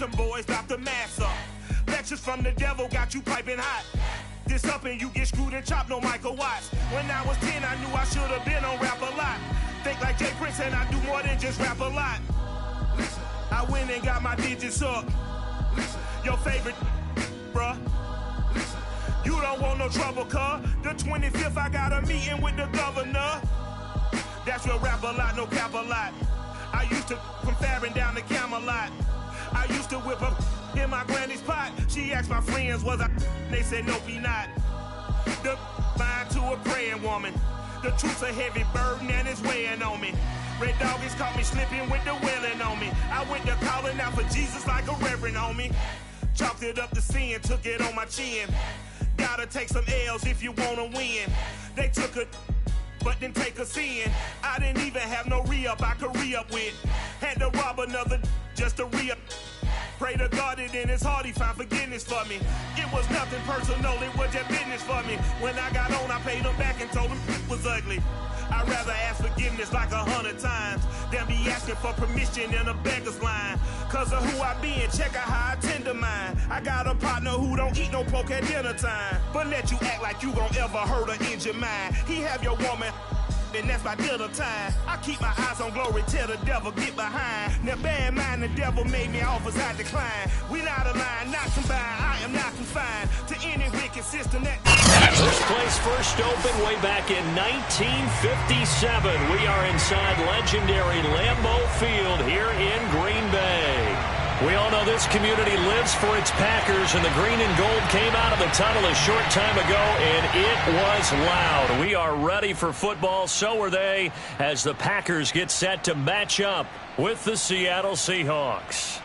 them boys, drop the mask up. Lectures from the devil got you piping hot. This up and you get screwed and chopped, no Michael Watts. When I was 10, I knew I should have been on Rap a Lot. Think like Jay Prince and I do more than just rap a lot. I went and got my digits up. Your favorite, bruh. You don't want no trouble, cuz. The 25th, I got a meeting with the governor. That's real Rap a Lot, no cap a lot. I used to from Farron down to Camelot. I used to whip up in my granny's pot. She asked my friends, was I? They said, no, be not. The fine to a praying woman. The truth's a heavy burden and it's weighing on me. Red Doggies caught me slipping with the wailing on me. I went to calling out for Jesus like a reverend on me. Chalked it up to sin, took it on my chin. Gotta take some L's if you wanna win. They took a but didn't take a sin. I didn't even have no re-up I could re-up with. Had to rob another just to re-up. Pray to God that in his heart he found forgiveness for me. It was nothing personal, it was just business for me. When I got on, I paid him back and told him it was ugly. I'd rather ask forgiveness like 100 times than be asking for permission in a beggar's line. Cause of who I be and check out how I tend to mine. I got a partner who don't eat no pork at dinner time, but let you act like you gon' ever hurt or injure mine. He have your woman, and that's my dinner time. I keep my eyes on glory till the devil get behind. Now bear in mind the devil made me offers I decline. We not aligned, not combined, I am not confined to any wicked system that... This place first opened way back in 1957. We are inside legendary Lambeau Field here in Green Bay. We all know this community lives for its Packers, and the green and gold came out of the tunnel a short time ago, and it was loud. We are ready for football, so are they, as the Packers get set to match up with the Seattle Seahawks.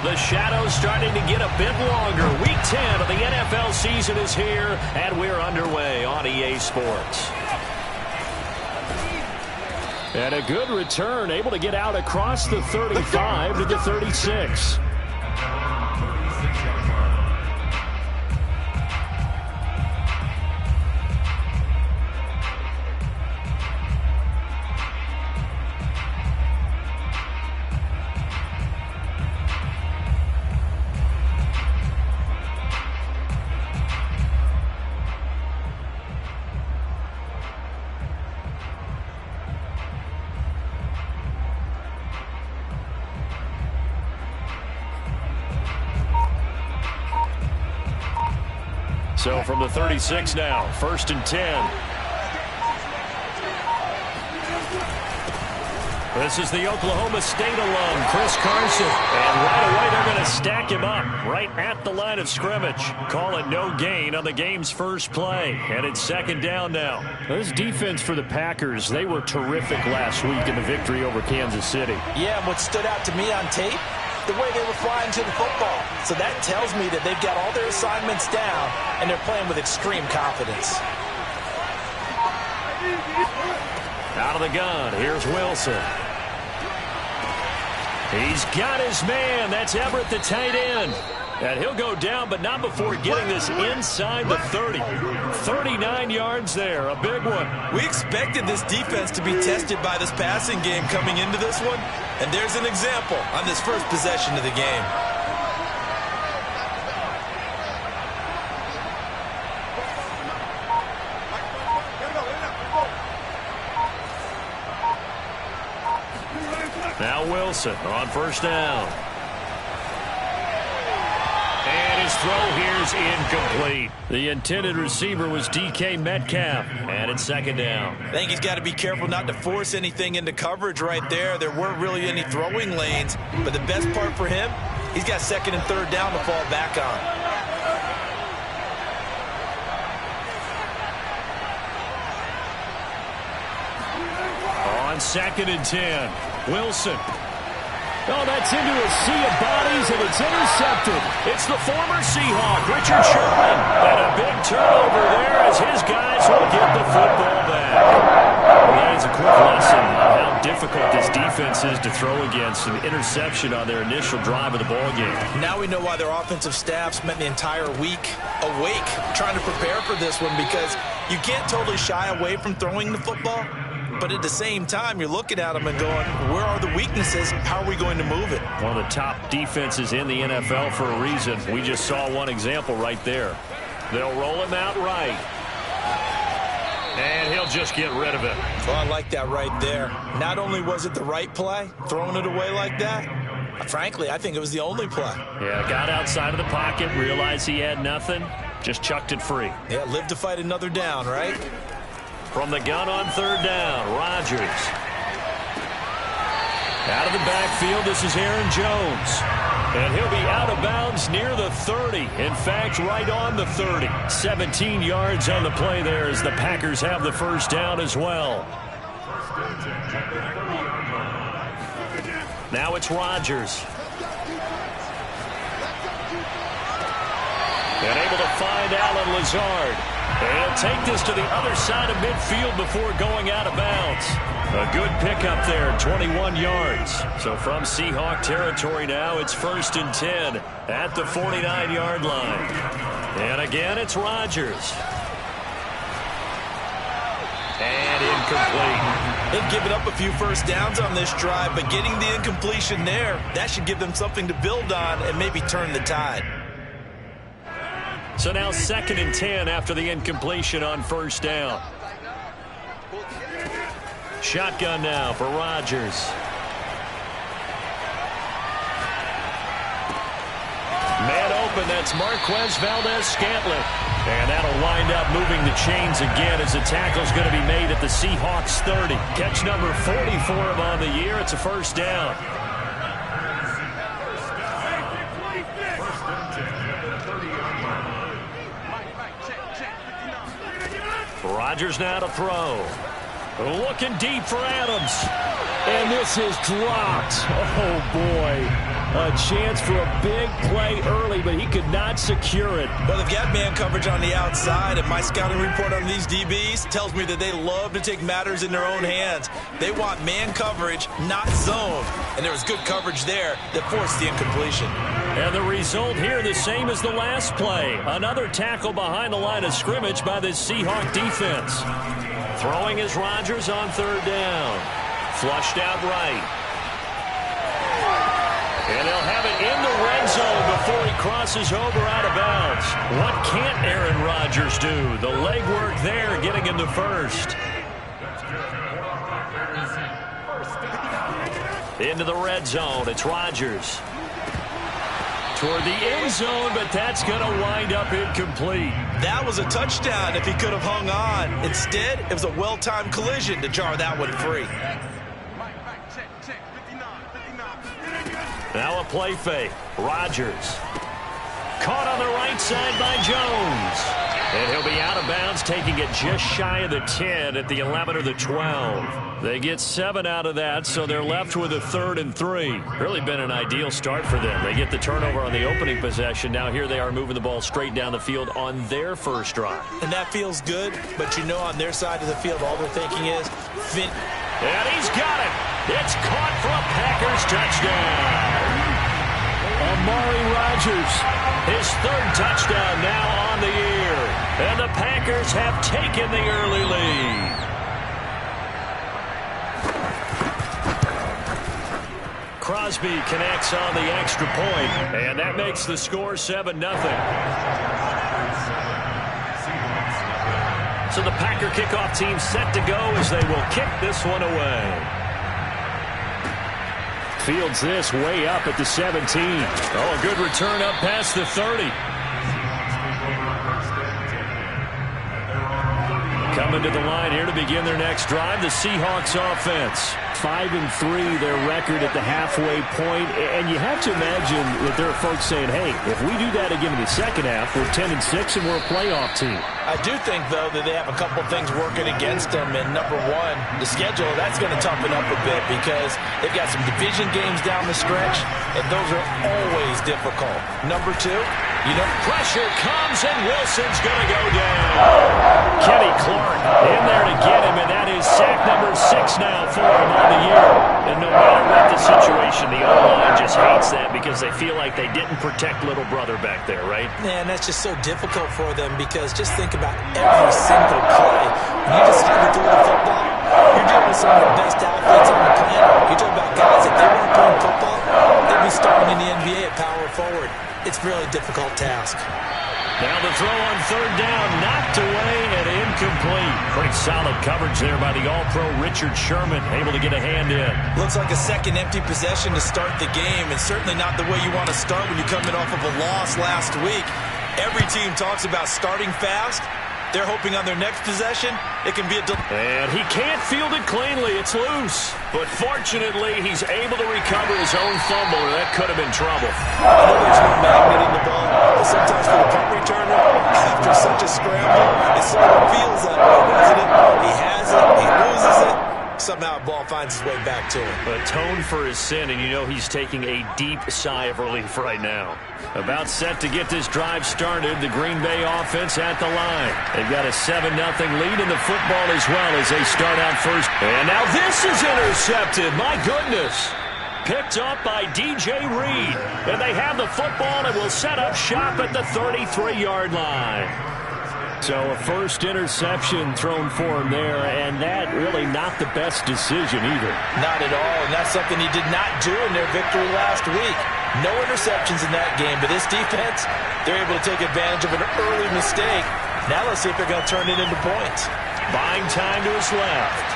The shadows starting to get a bit longer. Week 10 of the NFL season is here, and we're underway on EA Sports. And a good return, able to get out across the 35 to the 36. So from the 36 now, 1st and 10. This is the Oklahoma State alum, Chris Carson. And right away, they're going to stack him up right at the line of scrimmage. Call it no gain on the game's first play. And it's 2nd down now. This defense for the Packers, they were terrific last week in the victory over Kansas City. Yeah, and what stood out to me on tape, the way they were flying to the football. So that tells me that they've got all their assignments down, and they're playing with extreme confidence. Out of the gun, here's Wilson. He's got his man. That's Everett, the tight end. And he'll go down, but not before getting this inside the 30. 39 yards there, a big one. We expected this defense to be tested by this passing game coming into this one, and there's an example on this first possession of the game. Now Wilson on 1st down. And his throw here's incomplete. The intended receiver was DK Metcalf, and it's 2nd down. I think he's got to be careful not to force anything into coverage right there. There weren't really any throwing lanes, but the best part for him, he's got 2nd and 3rd down to fall back on. On 2nd and 10, Wilson. Oh, that's into a sea of bodies, and it's intercepted. It's the former Seahawk, Richard Sherman. And a big turnover there as his guys will get the football back. Well, that is a quick lesson on how difficult this defense is to throw against. An interception on their initial drive of the ballgame. Now we know why their offensive staff spent the entire week awake trying to prepare for this one, because you can't totally shy away from throwing the football. But at the same time, you're looking at them and going, where are the weaknesses? How are we going to move it? One of the top defenses in the NFL for a reason. We just saw one example right there. They'll roll him out right. And he'll just get rid of it. Well, I like that right there. Not only was it the right play, throwing it away like that, frankly, I think it was the only play. Yeah, got outside of the pocket, realized he had nothing, just chucked it free. Yeah, live to fight another down, right? From the gun on third down, Rodgers. Out of the backfield, this is Aaron Jones. And he'll be out of bounds near the 30. In fact, right on the 30. 17 yards on the play there as the Packers have the first down as well. Now it's Rodgers. And able to find Allen Lazard. And he'll take this to the other side of midfield before going out of bounds. A good pickup there, 21 yards. So from Seahawk territory now, it's 1st and 10 at the 49-yard line. And again, it's Rodgers. And incomplete. They've given up a few first downs on this drive, but getting the incompletion there, that should give them something to build on and maybe turn the tide. So now 2nd and 10 after the incompletion on first down. Shotgun now for Rodgers. Man open, that's Marquez Valdez-Scantling. And that'll wind up moving the chains again as the tackle's going to be made at the Seahawks 30. Catch number 40 for him on the year. It's a first down. Rodgers now to throw. Looking deep for Adams. And this is dropped. Oh, boy. A chance for a big play early, but he could not secure it. Well, they've got man coverage on the outside, and my scouting report on these DBs tells me that they love to take matters in their own hands. They want man coverage, not zone. And there was good coverage there that forced the incompletion. And the result here the same as the last play. Another tackle behind the line of scrimmage by this Seahawk defense. Throwing is Rodgers on third down. Flushed out right. And they'll have it in the red zone before he crosses over out of bounds. What can't Aaron Rodgers do? The legwork there getting him the first. Into the red zone. It's Rodgers. Toward the end zone, but that's going to wind up incomplete. That was a touchdown if he could have hung on. Instead, it was a well-timed collision to jar that one free. Now a play fake. Rodgers. Caught on the right side by Jones. And he'll be out of bounds, taking it just shy of the 10 at the 11 or the 12. They get 7 out of that, so they're left with a 3rd and 3. Really been an ideal start for them. They get the turnover on the opening possession. Now here they are moving the ball straight down the field on their first drive. And that feels good, but you know on their side of the field, all they're thinking is... And he's got it. It's caught for a Packers touchdown. Amari Rodgers, his 3rd touchdown now on the year. And the Packers have taken the early lead. Crosby connects on the extra point, and that makes the score 7-0. So the Packer kickoff team set to go as they will kick this one away. Fields this way up at the 17. Oh, a good return up past the 30. coming to the line here to begin their next drive. The Seahawks offense. 5-3, their record at the halfway point. And you have to imagine that there are folks saying, hey, if we do that again in the second half, we're 10-6 and we're a playoff team. I do think, though, that they have a couple things working against them. And number one, the schedule, that's going to toughen up a bit because they've got some division games down the stretch, and those are always difficult. Number two, pressure comes, and Wilson's going to go down. Kenny Clark in there to get him, and that is sack number 6 now for him on the year. And no matter what the situation, the O-line just hates that because they feel like they didn't protect little brother back there, right? Man, that's just so difficult for them because just think about every single play. When you decide to throw the football, you're dealing with some of the best athletes on the planet. You're talking about guys, if they weren't playing football, they'd be starting in the NBA at power forward. It's a really difficult task. Now the throw on third down, knocked away and incomplete. Pretty solid coverage there by the All-Pro Richard Sherman, able to get a hand in. Looks like a second empty possession to start the game, and certainly not the way you want to start when you're coming off of a loss last week. Every team talks about starting fast. They're hoping on their next possession, it can be a... And he can't field it cleanly. It's loose. But fortunately, he's able to recover his own fumble, or that could have been trouble. I know there's no magnet in the ball, but sometimes for the punt returner, after such a scramble, it sort of feels that way, doesn't it? He has it, he loses it. Somehow the ball finds its way back to him. Atone for his sin, and you know he's taking a deep sigh of relief right now. About set to get this drive started, the Green Bay offense at the line. They've got a 7-0 lead in the football as well as they start out first. And now this is intercepted. My goodness. Picked up by DJ Reed. And they have the football and will set up shop at the 33-yard line. So a first interception thrown for him there, and that really not the best decision either. Not at all, and that's something he did not do in their victory last week. No interceptions in that game, but this defense, they're able to take advantage of an early mistake. Now let's see if they're going to turn it into points. Buying time to his left.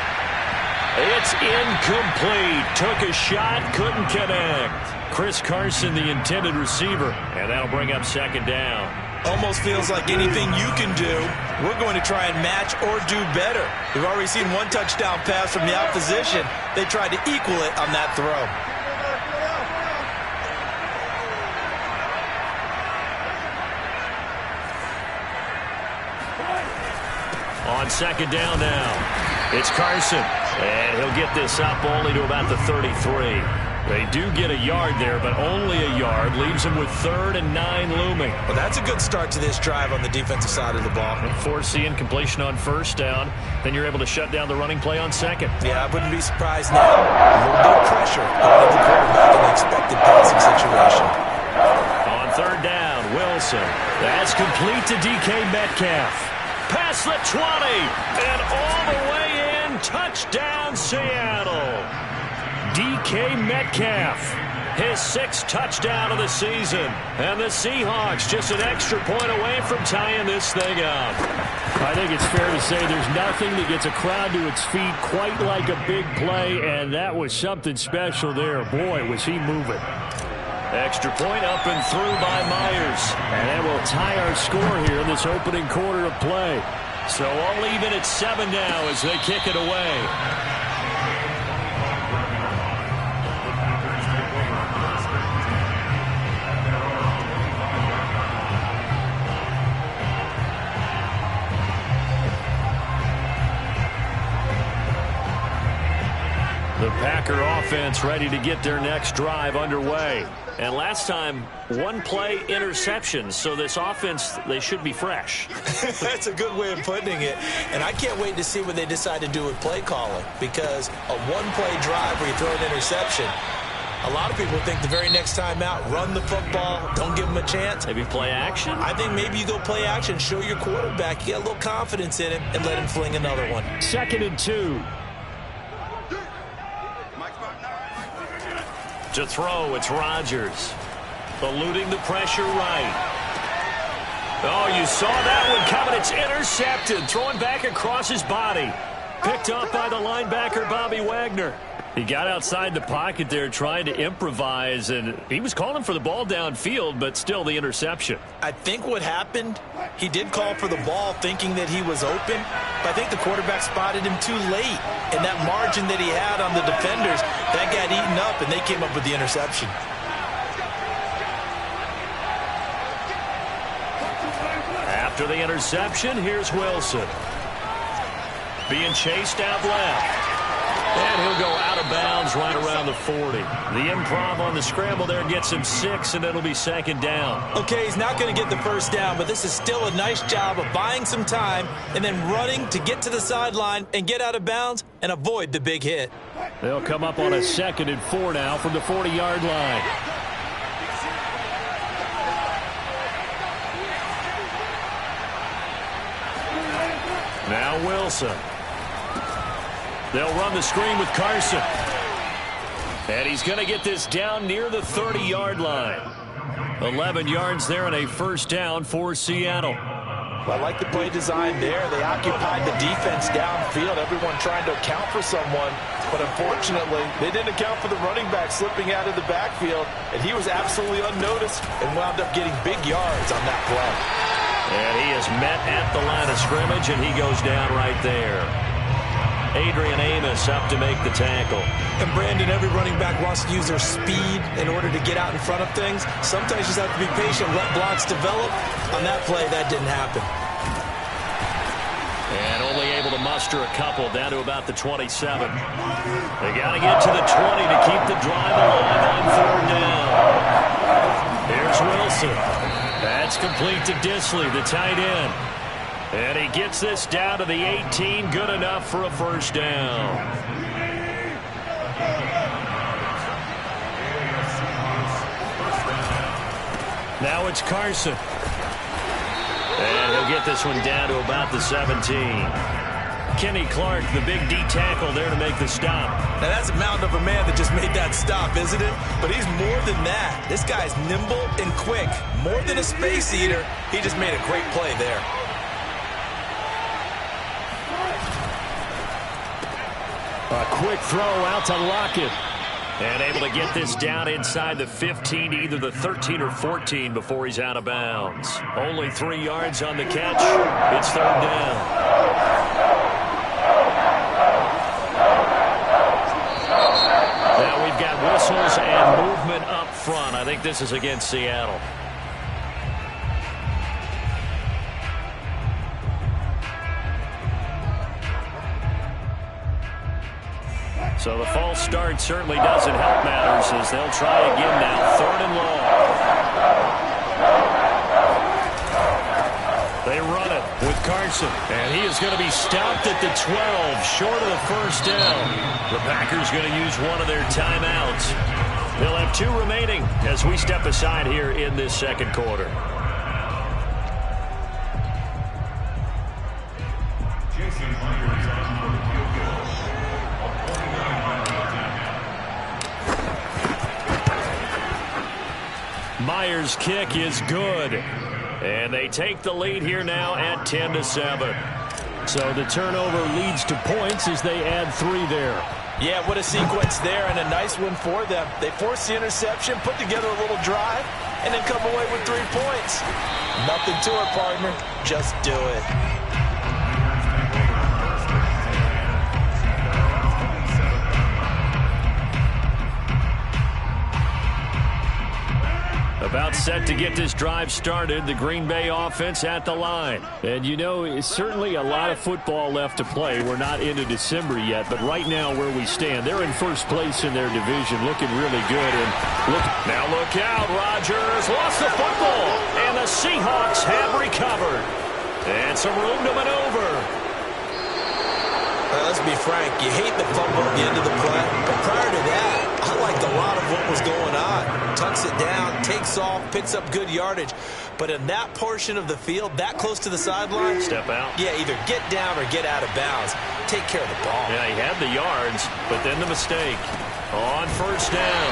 It's incomplete. Took a shot, couldn't connect. Chris Carson, the intended receiver, and that'll bring up second down. Almost feels like anything you can do, we're going to try and match or do better. We've already seen one touchdown pass from the opposition. They tried to equal it on that throw. On second down now, it's Carson, and he'll get this up only to about the 33. They do get a yard there, but only a yard. Leaves them with 3rd and 9 looming. Well, that's a good start to this drive on the defensive side of the ball. Force the incompletion on first down. Then you're able to shut down the running play on second. Yeah, I wouldn't be surprised now. A little bit of pressure going to the quarterback in the expected passing situation. On third down, Wilson. That's complete to DK Metcalf. Past the 20, and all the way in. Touchdown, Seattle. DK Metcalf, his 6th touchdown of the season. And the Seahawks just an extra point away from tying this thing up. I think it's fair to say there's nothing that gets a crowd to its feet quite like a big play, and that was something special there. Boy, was he moving. Extra point up and through by Myers. And that will tie our score here in this opening quarter of play. So all even at 7 now as they kick it away. The Packer offense ready to get their next drive underway. And last time, one play interception. So this offense, they should be fresh. That's a good way of putting it. And I can't wait to see what they decide to do with play calling. Because a one-play drive where you throw an interception, a lot of people think the very next time out, run the football, don't give them a chance. Maybe play action? I think maybe you go play action, show your quarterback, you get a little confidence in him, and let him fling another one. 2nd and 2. To throw, it's Rodgers. Eluding the pressure right. Oh, you saw that one coming. It's intercepted. Throwing back across his body. Picked up by the linebacker, Bobby Wagner. He got outside the pocket there trying to improvise, and he was calling for the ball downfield, but still the interception. I think what happened, he did call for the ball thinking that he was open, but I think the quarterback spotted him too late. And that margin that he had on the defenders, that got eaten up, and they came up with the interception. After the interception, here's Wilson. Being chased out left. And he'll go out of bounds right around the 40. The improv on the scramble there gets him 6, and it'll be second down. Okay, he's not going to get the first down, but this is still a nice job of buying some time and then running to get to the sideline and get out of bounds and avoid the big hit. They'll come up on a 2nd and 4 now from the 40-yard line. Now Wilson. They'll run the screen with Carson. And he's going to get this down near the 30-yard line. 11 yards there and a first down for Seattle. Well, I like the play design there. They occupied the defense downfield, everyone trying to account for someone. But unfortunately, they didn't account for the running back slipping out of the backfield. And he was absolutely unnoticed and wound up getting big yards on that play. And he is met at the line of scrimmage, and he goes down right there. Adrian Amos up to make the tackle. And Brandon, every running back wants to use their speed in order to get out in front of things. Sometimes you just have to be patient, let blocks develop. On that play, that didn't happen. And only able to muster a couple down to about the 27. They got to get to the 20 to keep the drive alive on 4th down. Here's Wilson. That's complete to Disley, the tight end. And he gets this down to the 18, good enough for a first down. Now it's Carson. And he'll get this one down to about the 17. Kenny Clark, the big D tackle there to make the stop. Now that's a mountain of a man that just made that stop, isn't it? But he's more than that. This guy's nimble and quick. More than a space eater. He just made a great play there. A quick throw out to Lockett. And able to get this down inside the 15, either the 13 or 14 before he's out of bounds. Only 3 yards on the catch. It's 3rd down. Now we've got whistles and movement up front. I think this is against Seattle. So the false start certainly doesn't help matters as they'll try again now. 3rd and long. They run it with Carson. And he is going to be stopped at the 12, short of the first down. The Packers going to use one of their timeouts. They'll have 2 remaining as we step aside here in this 2nd quarter. Myers' kick is good. And they take the lead here now at 10-7. So the turnover leads to points as they add 3 there. Yeah, what a sequence there and a nice one for them. They force the interception, put together a little drive, and then come away with 3 points. Nothing to it, partner. Just do it. About set to get this drive started, the Green Bay offense at the line. And you know, it's certainly a lot of football left to play. We're not into December yet, but right now where we stand, they're in first place in their division, looking really good. And look out, Rodgers lost the football, and the Seahawks have recovered. And some room to maneuver. Let's be frank, you hate the fumble at the end of the play, but prior to that, I liked a lot of what was going on. Tucks it down, takes off, picks up good yardage. But in that portion of the field, that close to the sideline, step out. Yeah, either get down or get out of bounds. Take care of the ball. Yeah, he had the yards, but then the mistake. On first down,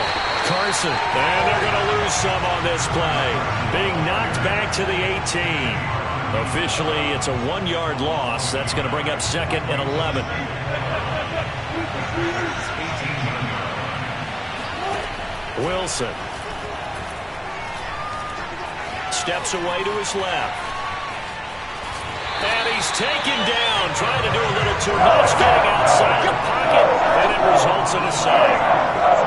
Carson. And they're going to lose some on this play. Being knocked back to the 18. Officially, it's a 1-yard loss. That's going to bring up 2nd and 11. Wilson. Steps away to his left. And he's taken down, trying to do a little too much, getting outside the pocket, and it results in a sack.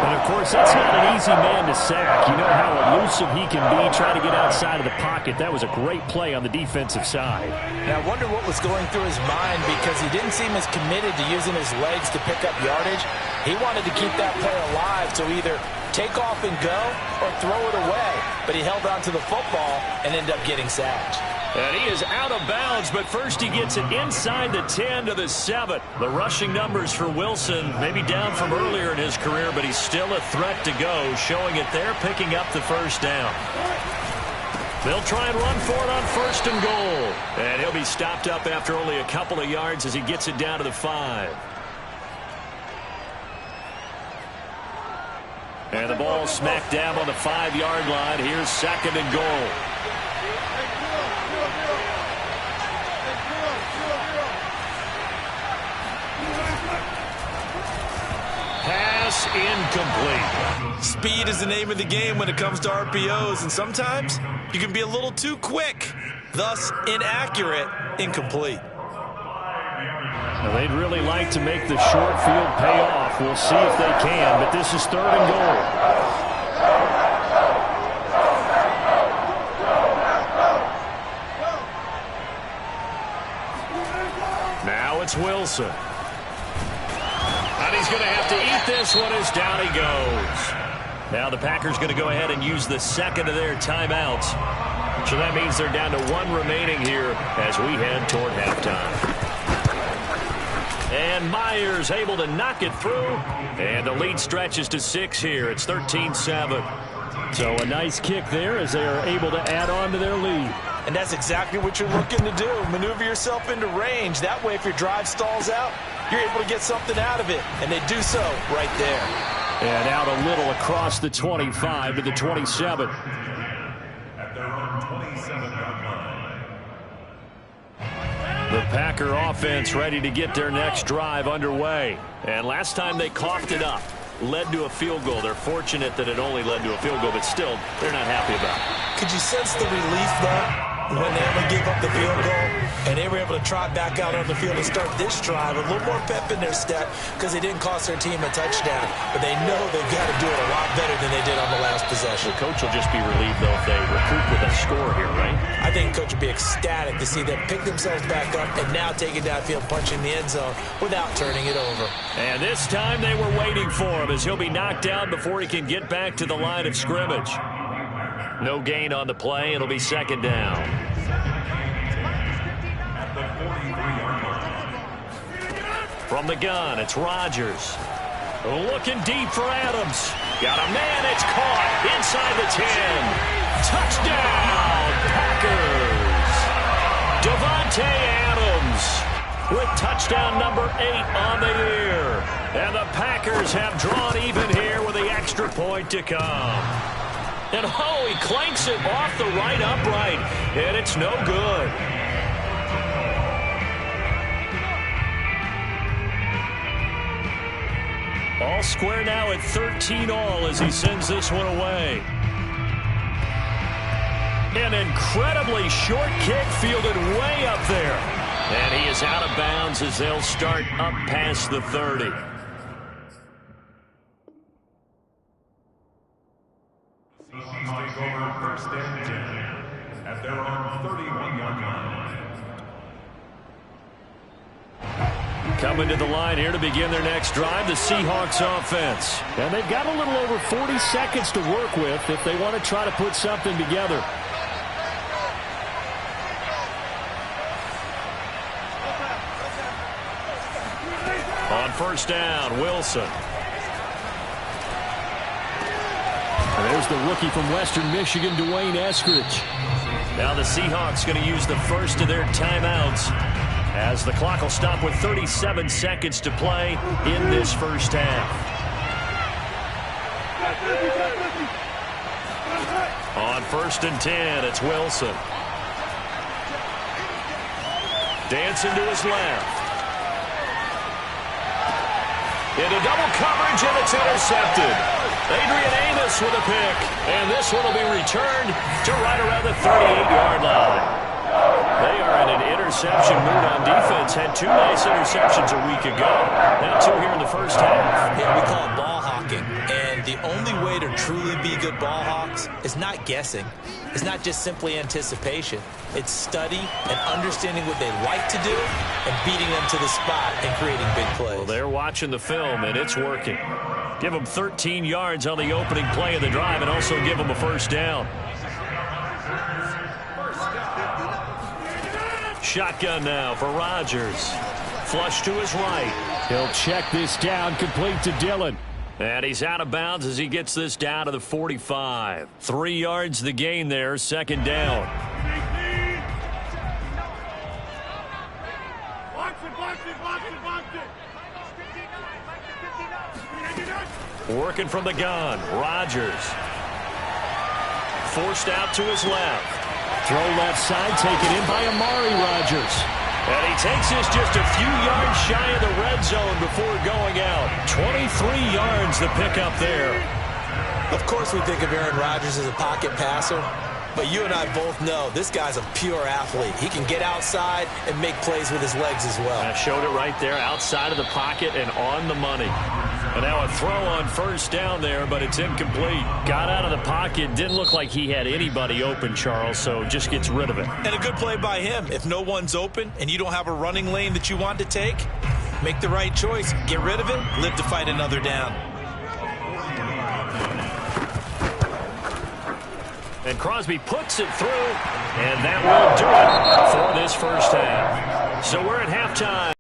And, of course, that's not an easy man to sack. You know how elusive he can be trying to get outside of the pocket. That was a great play on the defensive side. Now, I wonder what was going through his mind, because he didn't seem as committed to using his legs to pick up yardage. He wanted to keep that play alive to either take off and go or throw it away. But he held on to the football and ended up getting sacked. And he is out of bounds, but first he gets it inside the 10 to the 7. The rushing numbers for Wilson, maybe down from earlier in his career, but he's still a threat to go, showing it there, picking up the first down. They'll try and run for it on 1st and goal. And he'll be stopped up after only a couple of yards as he gets it down to the 5. And the ball smacked down on the 5-yard line. Here's 2nd and goal. Pass incomplete. Speed is the name of the game when it comes to RPOs, and sometimes you can be a little too quick, thus inaccurate, incomplete. Now, they'd really like to make the short field pay off. We'll see if they can, but this is 3rd and goal. Now it's Wilson. And he's going to have to eat this one as down he goes. Now the Packers going to go ahead and use the 2nd of their timeouts. So that means they're down to 1 remaining here as we head toward halftime. And Myers able to knock it through. And the lead stretches to 6 here. It's 13-7. So a nice kick there as they are able to add on to their lead. And that's exactly what you're looking to do. Maneuver yourself into range. That way, if your drive stalls out, you're able to get something out of it. And they do so right there. And out a little across the 25 to the 27. At their own 27-yard line. The Packer offense ready to get their next drive underway. And last time they coughed it up, led to a field goal. They're fortunate that it only led to a field goal, but still, they're not happy about it. Could you sense the relief, though, when they only gave up the field goal and they were able to trot back out on the field and start this drive? A little more pep in their step because they didn't cost their team a touchdown, but they know they've got to do it a lot better than they did on the last possession. The coach will just be relieved, though, if they recoup with a score here, right? I think coach will be ecstatic to see them pick themselves back up and now take it downfield, punching the end zone without turning it over. And this time they were waiting for him as he'll be knocked down before he can get back to the line of scrimmage. No gain on the play. It'll be 2nd down. From the gun, it's Rodgers. Looking deep for Adams. Got a man, it's caught inside the 10. Touchdown, Packers. Devontae Adams with touchdown number 8 on the year. And the Packers have drawn even here with the extra point to come. And oh, he clanks it off the right upright, and it's no good. All square now at 13 all as he sends this one away. An incredibly short kick fielded way up there. And he is out of bounds as they'll start up past the 30. Take over 1st and 10 at their own 31-yard line. Coming to the line here to begin their next drive, the Seahawks offense. And they've got a little over 40 seconds to work with if they want to try to put something together. On 1st down, Wilson. And there's the rookie from Western Michigan, Dwayne Eskridge. Now the Seahawks going to use the first of their timeouts as the clock will stop with 37 seconds to play in this first half. On 1st and 10, it's Wilson. Dancing to his left. Into double coverage, and it's intercepted. Adrian Amos with a pick. And this one will be returned to right around the 38-yard line. They are in an interception mood on defense. Had 2 nice interceptions a week ago. Now 2 here in the first half. Yeah, we call it ball hawking. And the only way to truly be good ball hawks is not guessing. It's not just simply anticipation. It's study and understanding what they like to do and beating them to the spot and creating big plays. Well, they're watching the film, and it's working. Give them 13 yards on the opening play of the drive and also give them a first down. Shotgun now for Rodgers. Flush to his right. He'll check this down, complete to Dillon. And he's out of bounds as he gets this down to the 45. 3 yards the gain there, second down. Working from the gun, Rodgers. Forced out to his left. Throw left side, taken in by Amari Rodgers. And he takes this just a few yards shy of the red zone before going out. 23 yards the pickup there. Of course we think of Aaron Rodgers as a pocket passer, but you and I both know this guy's a pure athlete. He can get outside and make plays with his legs as well. I showed it right there, outside of the pocket and on the money. And now a throw on first down there, but it's incomplete. Got out of the pocket, didn't look like he had anybody open, Charles, so just gets rid of it. And a good play by him. If no one's open and you don't have a running lane that you want to take, make the right choice. Get rid of it, live to fight another down. And Crosby puts it through, and that will do it for this first half. So we're at halftime.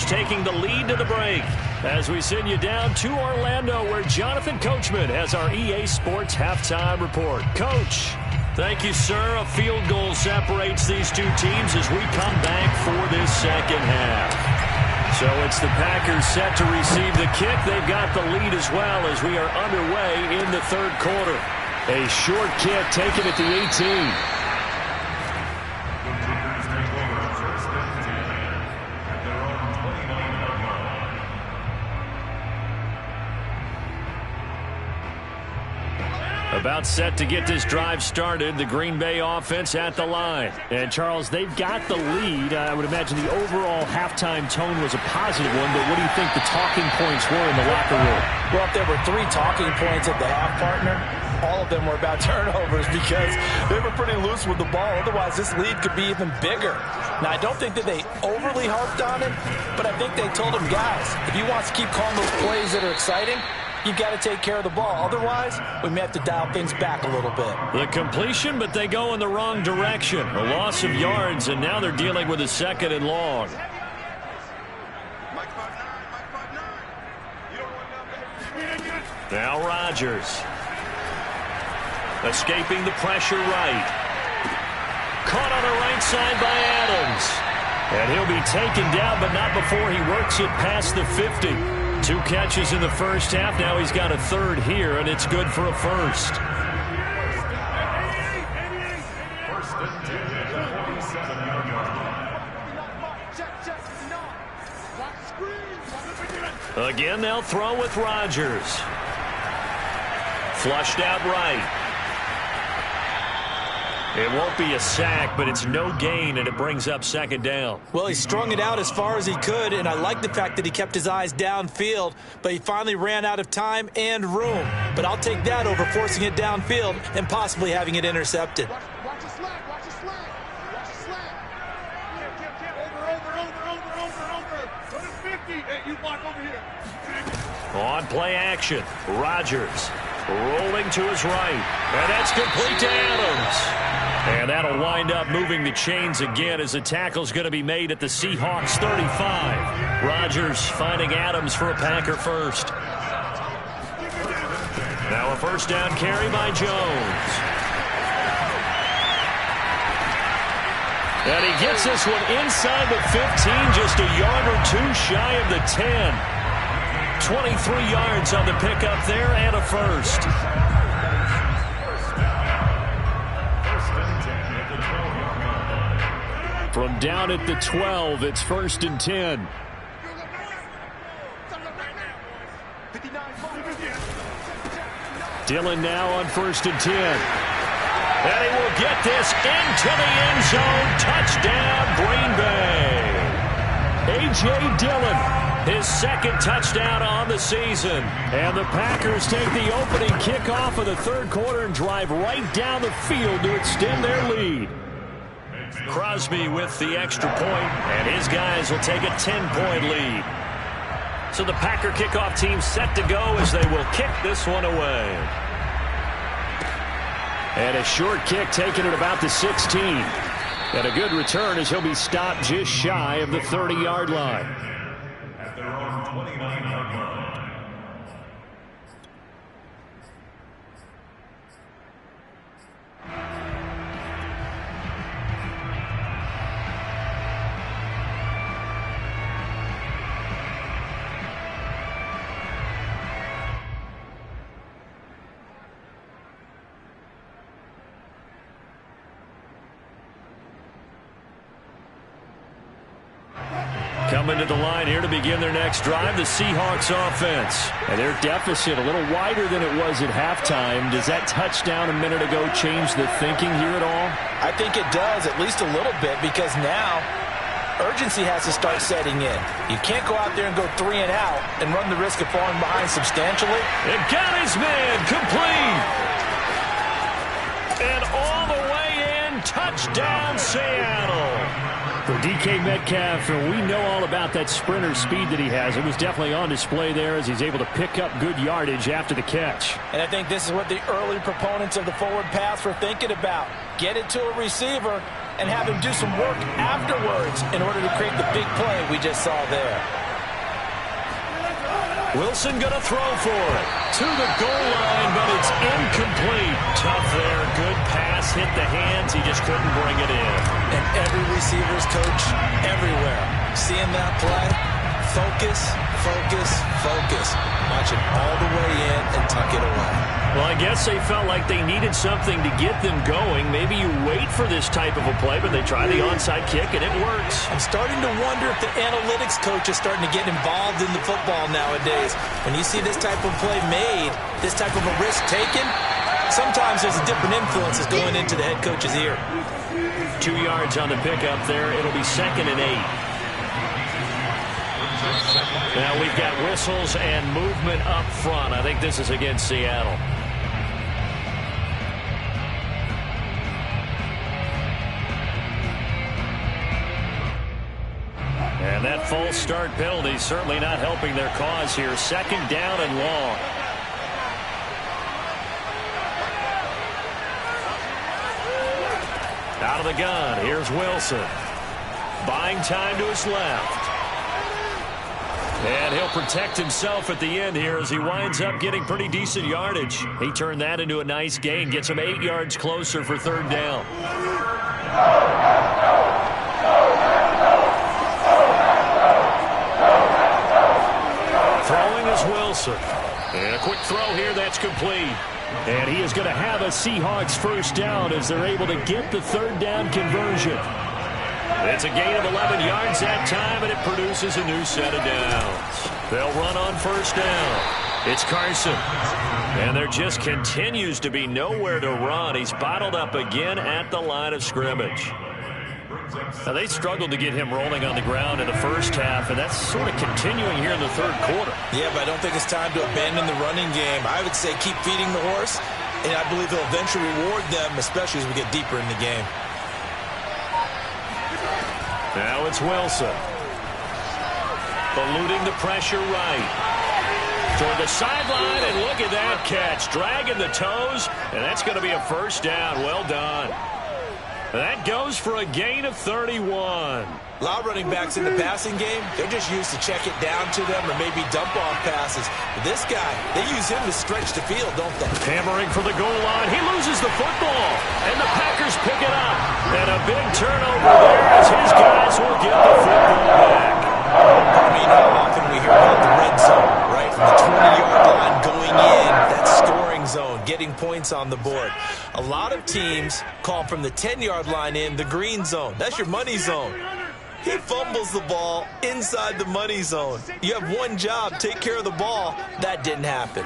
Taking the lead to the break as we send you down to Orlando, where Jonathan Coachman has our EA Sports Halftime Report. Coach, thank you, sir. A field goal separates these two teams as we come back for this second half. So it's the Packers set to receive the kick. They've got the lead as well as we are underway in the third quarter. A short kick taken at the 18. About set to get this drive started, the Green Bay offense at the line. And, Charles, they've got the lead. I would imagine the overall halftime tone was a positive one, but what do you think the talking points were in the locker room? Well, if there were 3 talking points at the half, partner, all of them were about turnovers because they were pretty loose with the ball. Otherwise, this lead could be even bigger. Now, I don't think that they overly harped on it, but I think they told them, guys, if you want to keep calling those plays that are exciting, you've got to take care of the ball. Otherwise, we may have to dial things back a little bit. The completion, but they go in the wrong direction. A loss of yards, and now they're dealing with a second and long. Now Rodgers. Escaping the pressure right. Caught on the right side by Adams. And he'll be taken down, but not before he works it past the 50. 2 catches in the first half. Now he's got a third here, and it's good for a first. Again, they'll throw with Rodgers. Flushed out right. It won't be a sack, but it's no gain, and it brings up second down. Well, he strung it out as far as he could, and I like the fact that he kept his eyes downfield, but he finally ran out of time and room. But I'll take that over forcing it downfield and possibly having it intercepted. Watch the slant, watch the slant, watch the slant. Over. Go to 50. Hey, you block over here. On play action, Rodgers rolling to his right, and that's complete to Adams. And that'll wind up moving the chains again as the tackle's going to be made at the Seahawks 35. Rodgers finding Adams for a Packer first. Now a first down carry by Jones. And he gets this one inside the 15, just a yard or 2 shy of the 10. 23 yards on the pickup there and a first. From down at the 12, it's 1st and 10. Dillon now on 1st and 10. And he will get this into the end zone. Touchdown, Green Bay. A.J. Dillon, his second touchdown on the season. And the Packers take the opening kickoff of the third quarter and drive right down the field to extend their lead. Crosby with the extra point, and his guys will take a 10-point lead. So the Packer kickoff team set to go as they will kick this one away. And a short kick taken at about the 16. And a good return as he'll be stopped just shy of the 30-yard line. At their own 29-yard line. Coming to the line here to begin their next drive, the Seahawks offense. And their deficit a little wider than it was at halftime. Does that touchdown a minute ago change the thinking here at all? I think it does, at least a little bit, because now urgency has to start setting in. You can't go out there and go 3 and out and run the risk of falling behind substantially. It got his man complete. And all the way in, touchdown Seattle. For DK Metcalf, we know all about that sprinter speed that he has. It was definitely on display there as he's able to pick up good yardage after the catch. And I think this is what the early proponents of the forward pass were thinking about. Get it to a receiver and have him do some work afterwards in order to create the big play we just saw there. Wilson going to throw for it. To the goal line, but it's incomplete. Tough there. Good pass. Hit the hands. He just couldn't bring it in. And every receiver's coach everywhere. Seeing that play, focus, focus, focus. Watch it all the way in and tuck it away. Well, I guess they felt like they needed something to get them going. Maybe you wait for this type of a play, but they try the onside kick, and it works. I'm starting to wonder if the analytics coach is starting to get involved in the football nowadays. When you see this type of play made, this type of a risk taken, sometimes there's a different influence that's going into the head coach's ear. 2 yards on the pickup there. It'll be 2nd and 8. Now we've got whistles and movement up front. I think this is against Seattle. And that false start penalty certainly not helping their cause here. 2nd down and long. Out of the gun, here's Wilson. Buying time to his left. And he'll protect himself at the end here as he winds up getting pretty decent yardage. He turned that into a nice gain, gets him 8 yards closer for 3rd down. Throwing is Wilson. And a quick throw here, that's complete. And he is going to have a Seahawks 1st down as they're able to get the 3rd down conversion. It's a gain of 11 yards that time, and it produces a new set of downs. They'll run on 1st down. It's Carson. And there just continues to be nowhere to run. He's bottled up again at the line of scrimmage. Now, they struggled to get him rolling on the ground in the first half, and that's sort of continuing here in the 3rd quarter. Yeah, but I don't think it's time to abandon the running game. I would say keep feeding the horse, and I believe they'll eventually reward them, especially as we get deeper in the game. Now it's Wilson. Eluding the pressure right. Toward the sideline, and look at that catch. Dragging the toes, and that's going to be a 1st down. Well done. That goes for a gain of 31. A lot of running backs in the passing game, they're just used to check it down to them or maybe dump off passes. But this guy, they use him to stretch the field, don't they? Hammering for the goal line. He loses the football, and the Packers pick it up. And a big turnover there as his guys will get the football back. I mean, how often we hear about the red zone, right? From the 20-yard line going in, that scoring zone, getting points on the board. A lot of teams call from the 10-yard line in the green zone. That's your money zone. He fumbles the ball inside the money zone. You have one job, take care of the ball. That didn't happen.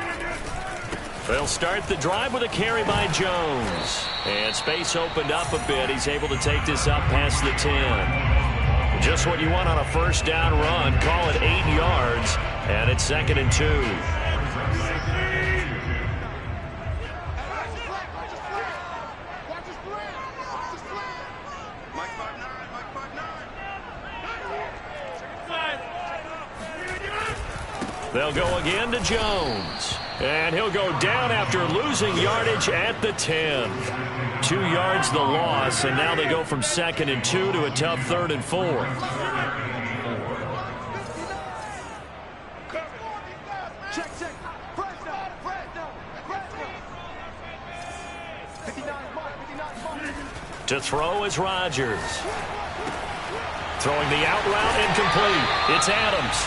They'll start the drive with a carry by Jones. And space opened up a bit. He's able to take this up past the 10. Just what you want on a first down run. Call it 8 yards. And it's 2nd and 2. They'll go again to Jones. And he'll go down after losing yardage at the 10. 2 yards the loss, and now they go from 2nd and 2 to a tough 3rd and 4. To throw is Rodgers. Throwing the out route incomplete. It's Adams.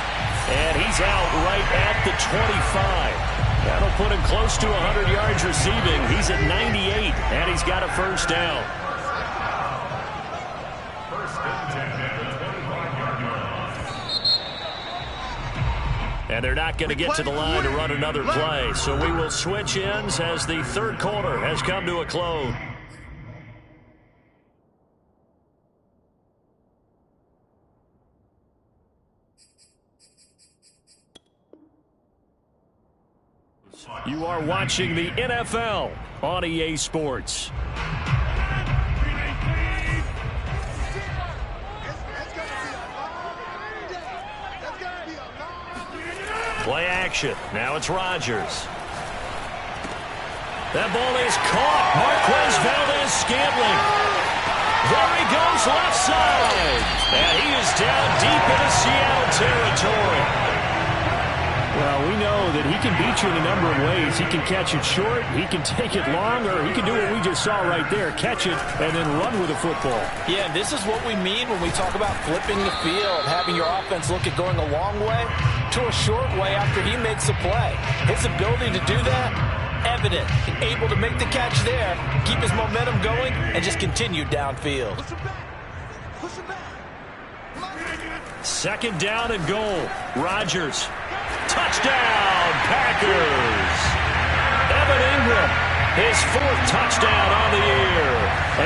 And he's out right at the 25. That'll put him close to 100 yards receiving. He's at 98, and he's got a first down. And they're not going to get to the line to run another play. So we will switch ends as the third quarter has come to a close. You are watching the NFL on EA Sports. Play action. Now it's Rodgers. That ball is caught. Marquez Valdez-Scantling. There he goes left side. And he is down deep into Seattle territory. Well, we know that he can beat you in a number of ways. He can catch it short, he can take it long, or he can do what we just saw right there, catch it and then run with the football. Yeah, and this is what we mean when we talk about flipping the field, having your offense look at going a long way to a short way after he makes a play. His ability to do that, evident. Able to make the catch there, keep his momentum going, and just continue downfield. 2nd down and goal. Rodgers. Touchdown, Packers. Evan Ingram, his 4th touchdown on the year.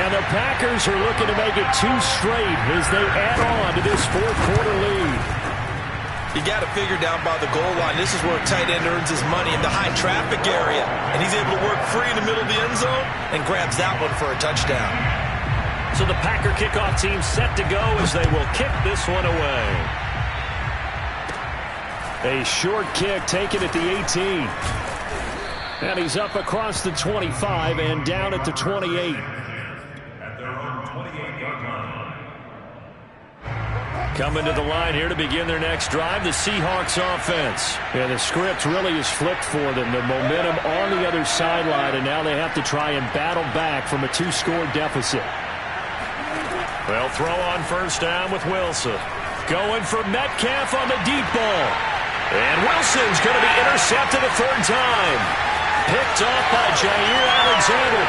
And the Packers are looking to make it 2 straight as they add on to this 4th quarter lead. You got to figure down by the goal line. This is where a tight end earns his money in the high traffic area. And he's able to work free in the middle of the end zone and grabs that one for a touchdown. So the Packer kickoff team set to go as they will kick this one away. A short kick taken at the 18. And he's up across the 25 and down at the 28. At their own 28-yard line. Coming to the line here to begin their next drive, the Seahawks offense. Yeah, the script really is flipped for them. The momentum on the other sideline, and now they have to try and battle back from a 2-score deficit. They'll throw on first down with Wilson. Going for Metcalf on the deep ball. And Wilson's going to be intercepted a 3rd time. Picked off by Jair Alexander.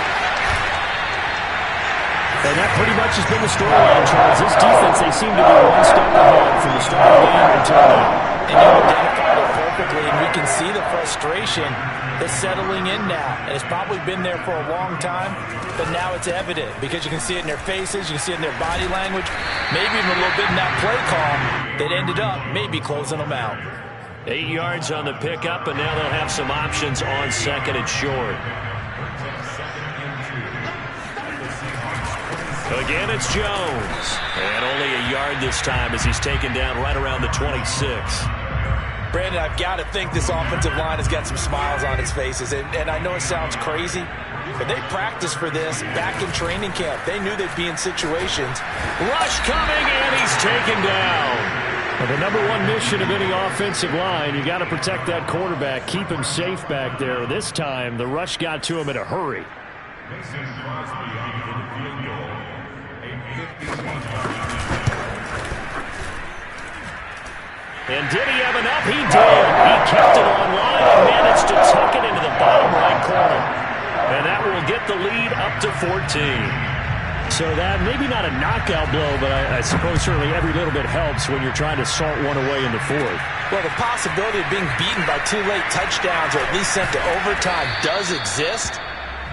And that pretty much has been the storyline, Charles. This defense, they seem to be one step ahead from the start of the game until now. And you identified it perfectly, and we can see the frustration that's settling in now. And it's probably been there for a long time, but now it's evident because you can see it in their faces, you can see it in their body language, maybe even a little bit in that play call that ended up maybe closing them out. 8 yards on the pickup, and now they'll have some options on 2nd and short. Again, it's Jones. And only a yard this time as he's taken down right around the 26. Brandon, I've got to think this offensive line has got some smiles on its faces. And I know it sounds crazy, but they practiced for this back in training camp. They knew they'd be in situations. Rush coming, and he's taken down. Well, the number one mission of any offensive line, you got to protect that quarterback, keep him safe back there. This time, the rush got to him in a hurry. Mason Crosby on for the field goal. A 51-yard. And did he have enough? He did. He kept it on line and managed to tuck it into the bottom right corner. And that will get the lead up to 14. So that, maybe not a knockout blow, but I suppose certainly every little bit helps when you're trying to salt one away in the fourth. Well, the possibility of being beaten by 2 late touchdowns or at least sent to overtime does exist,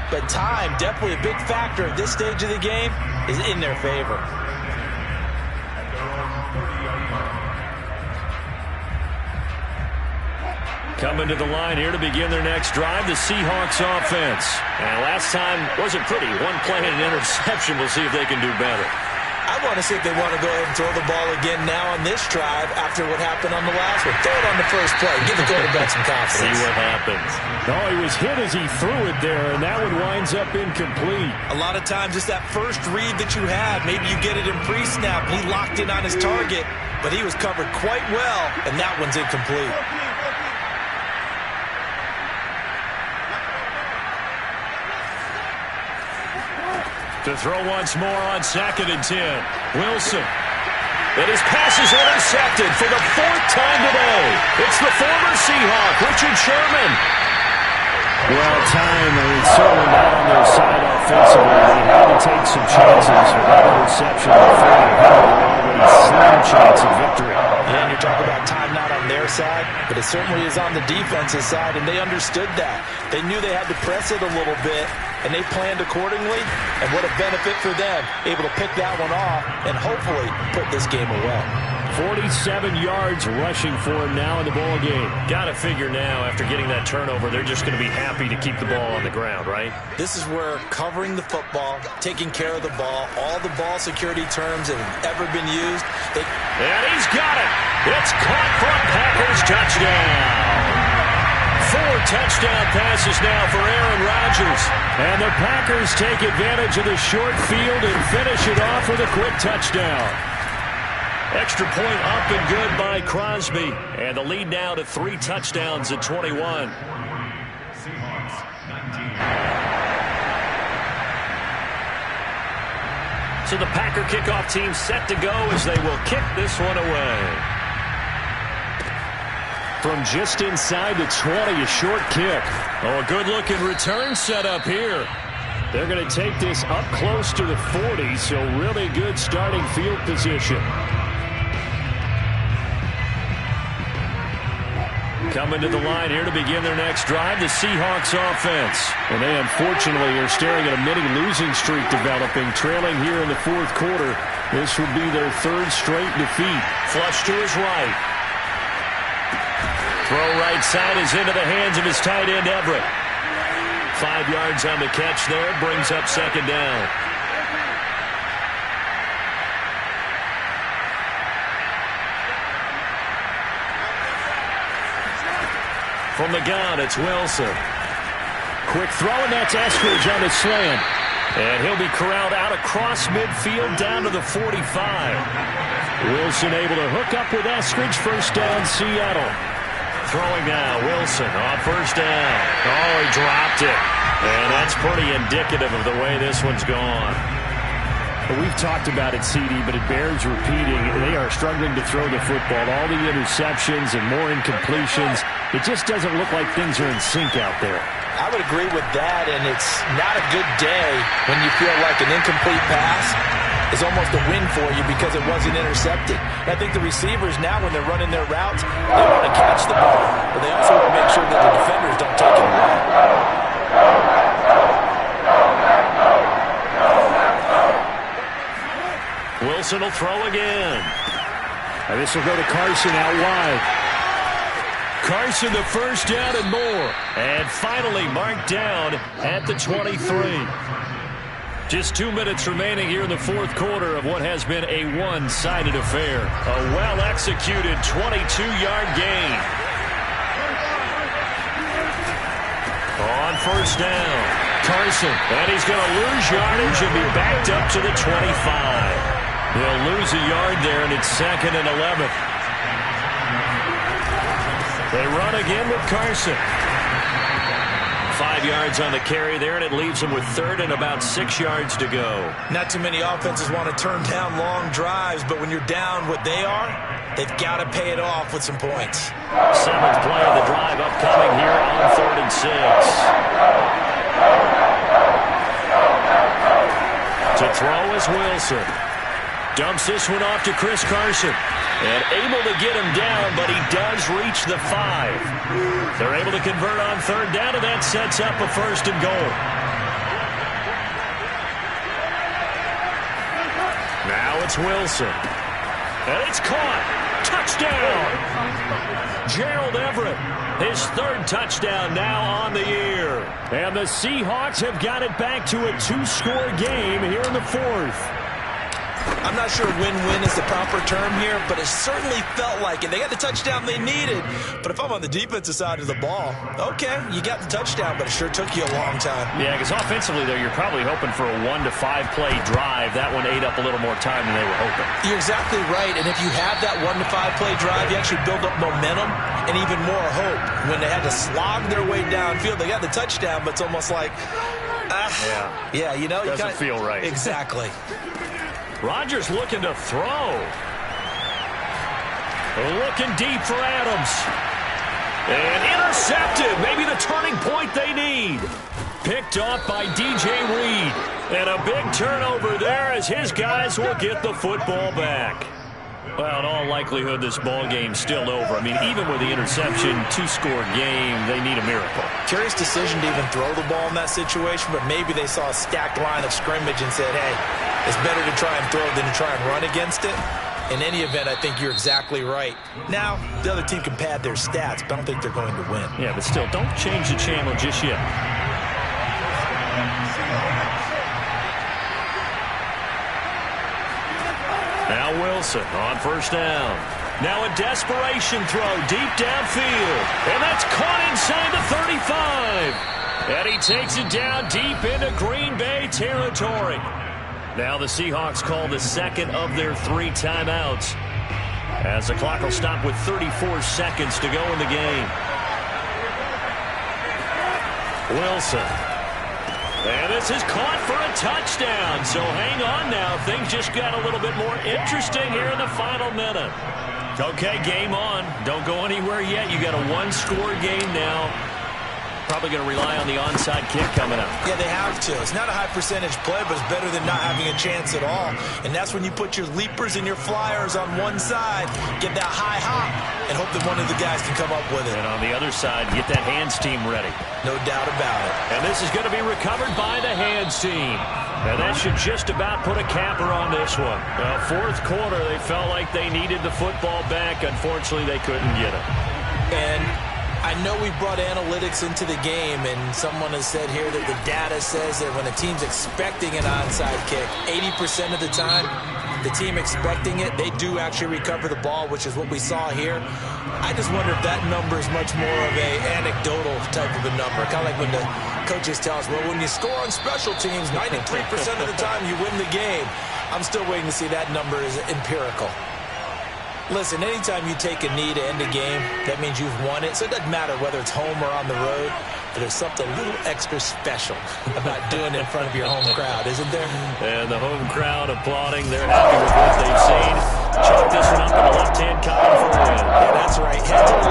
but time, definitely a big factor at this stage of the game, is in their favor. Coming to the line here to begin their next drive, the Seahawks offense. And last time wasn't pretty. One play and an interception. We'll see if they can do better. I want to see if they want to go ahead and throw the ball again now on this drive after what happened on the last one. Throw it on the first play. Give the quarterback some confidence. See what happens. Oh, he was hit as he threw it there, and that one winds up incomplete. A lot of times it's that first read that you had. Maybe you get it in pre-snap. He locked in on his target, but he was covered quite well, and that one's incomplete. To throw once more on 2nd and 10. Wilson. And his pass is intercepted for the 4th time today. It's the former Seahawk, Richard Sherman. Well, time is certainly not on their side offensively. They had to take some chances with that interception before they had an already slim chance of victory. And you're talking about time not on their side, but it certainly is on the defense's side, and they understood that. They knew they had to press it a little bit, and they planned accordingly, and what a benefit for them, able to pick that one off and hopefully put this game away. 47 yards rushing for him now in the ball game. Got to figure now, after getting that turnover, they're just going to be happy to keep the ball on the ground, right? This is where covering the football, taking care of the ball, all the ball security terms that have ever been used. And he's got it. It's caught for a Packers touchdown. 4 touchdown passes now for Aaron Rodgers. And the Packers take advantage of the short field and finish it off with a quick touchdown. Extra point up and good by Crosby. And the lead now to 3 touchdowns at 21. Seahawks 19. So the Packer kickoff team set to go as they will kick this one away. From just inside the 20, a short kick. Oh, a good-looking return set up here. They're going to take this up close to the 40, so really good starting field position. Coming to the line here to begin their next drive, the Seahawks offense. And they unfortunately are staring at a mini losing streak developing, trailing here in the 4th quarter. This would be their 3rd straight defeat. Flush to his right. Throw right side is into the hands of his tight end, Everett. 5 yards on the catch there, brings up 2nd down. From the gun, it's Wilson. Quick throw, and that's Eskridge on the slant. And he'll be corralled out across midfield down to the 45. Wilson able to hook up with Eskridge. 1st down, Seattle. Throwing now, Wilson on 1st down. Oh, he dropped it. And that's pretty indicative of the way this one's gone. We've talked about it, CD, but it bears repeating. They are struggling to throw the football. All the interceptions and more incompletions. It just doesn't look like things are in sync out there. I would agree with that, and it's not a good day when you feel like an incomplete pass is almost a win for you because it wasn't intercepted. And I think the receivers now, when they're running their routes, they want to catch the ball, but they also want to make sure that the defenders don't take it away. Wilson will throw again. And this will go to Carson out wide. Carson the 1st down and more. And finally marked down at the 23. Just 2 minutes remaining here in the 4th quarter of what has been a one-sided affair. A well-executed 22-yard gain. On 1st down, Carson. And he's going to lose yardage and be backed up to the 25. They'll lose a yard there, and it's 2nd and 11. They run again with Carson. 5 yards on the carry there, and it leaves them with 3rd and about 6 yards to go. Not too many offenses want to turn down long drives, but when you're down what they are, they've got to pay it off with some points. 7th play of the drive upcoming here on 3rd and 6. To The throw is Wilson. Dumps this one off to Chris Carson. And able to get him down, but he does reach the 5. They're able to convert on third down, and that sets up a 1st and goal. Now it's Wilson. And it's caught. Touchdown! Gerald Everett, his 3rd touchdown now on the year. And the Seahawks have got it back to a 2-score game here in the 4th. I'm not sure win-win is the proper term here, but it certainly felt like it. They got the touchdown they needed, but if I'm on the defensive side of the ball, okay, you got the touchdown, but it sure took you a long time. Yeah, because offensively, though, you're probably hoping for a 1 to 5 play drive. That one ate up a little more time than they were hoping. You're exactly right, and if you have that 1 to 5 play drive, you actually build up momentum and even more hope. When they had to slog their way downfield, they got the touchdown, but it's almost like, yeah, you know, doesn't feel right. Exactly. Rodgers looking to throw. Looking deep for Adams. And intercepted. Maybe the turning point they need. Picked off by DJ Reed. And a big turnover there as his guys will get the football back. Well, in all likelihood, this ball game's still over. I mean, even with the interception, 2-score game, they need a miracle. Curious decision to even throw the ball in that situation, but maybe they saw a stacked line of scrimmage and said, hey, it's better to try and throw than to try and run against it. In any event, I think you're exactly right. Now, the other team can pad their stats, but I don't think they're going to win. Yeah, but still, don't change the channel just yet. Now Wilson on 1st down. Now a desperation throw deep downfield. And that's caught inside the 35. And he takes it down deep into Green Bay territory. Now the Seahawks call the 2nd of their 3 timeouts, as the clock will stop with 34 seconds to go in the game. Wilson. And this is caught for a touchdown. So hang on now. Things just got a little bit more interesting here in the final minute. Okay, game on. Don't go anywhere yet. You got a 1-score game now. Probably going to rely on the onside kick coming up. Yeah, they have to. It's not a high percentage play, but it's better than not having a chance at all. And that's when you put your leapers and your flyers on one side, get that high hop, and hope that one of the guys can come up with it. And on the other side, get that hands team ready. No doubt about it. And this is going to be recovered by the hands team. And that should just about put a capper on this one. 4th quarter, they felt like they needed the football back. Unfortunately, they couldn't get it. And I know we brought analytics into the game, and someone has said here that the data says that when a team's expecting an onside kick, 80% of the time, the team expecting it, they do actually recover the ball, which is what we saw here. I just wonder if that number is much more of a anecdotal type of a number. Kind of like when the coaches tell us, well, when you score on special teams, 93% of the time you win the game. I'm still waiting to see that number is empirical. Listen, anytime you take a knee to end a game, that means you've won it. So it doesn't matter whether it's home or on the road, but there's something a little extra special about doing it in front of your home crowd, isn't there? And the home crowd applauding. They're happy with what they've seen. Chalk this one up in the left-hand column for a win. Yeah, that's right. Head to the left.